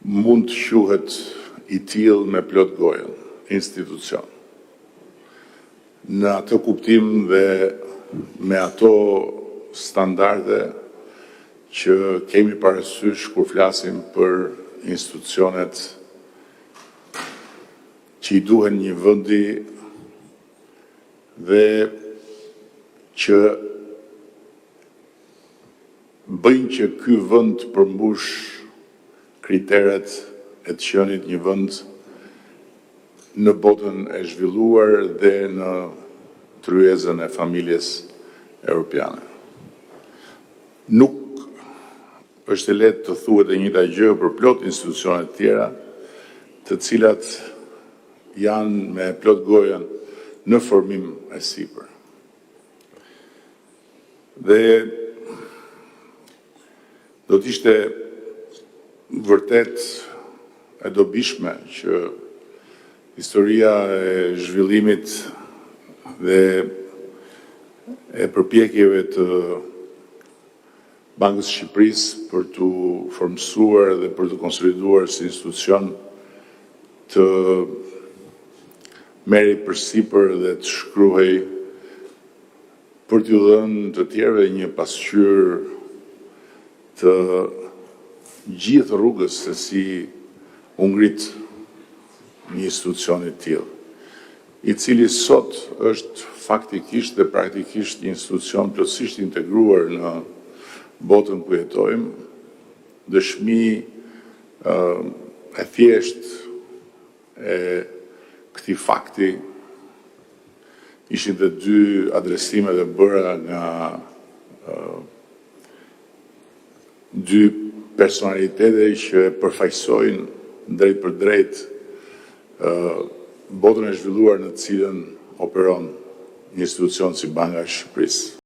mund të quhet i tillë me plot gojën, institucion. Në atë kuptim dhe me ato standarde që kemi parasysh kur flasim për institucionet që i duhen një vendi dhe që bëjnë që ky vend të përmbush kriteret e të qenit një vend në botën e zhvilluar dhe në tryezën e familjes europiane. Nuk është e lehtë të thuhet e njëjta gjë për plot institucionet tjera, të cilat janë me plot gojën në formim e sipër. Dhe do të ishte vërtet e dobishme që historia e zhvillimit dhe e përpjekjeve të Bankës së Shqipërisë për të formësuar dhe për të konsoliduar si institucion të merri përsipër dhe të shkruhej për t'ju dhënë të tjerëve një pasqyrë të gjithë rrugës se si u ngrit një institucion i tillë, i cili sot është faktikisht dhe praktikisht një institucion plotësisht integruar në botën ku jetojmë, dëshmi e thjesht e këtij fakti ishin dhe dy adresimet e bëra nga dy personalitete që përfaqësojnë drejt për drejt botën e zhvilluar në të cilën operon një institucion si Banka e Shqipërisë.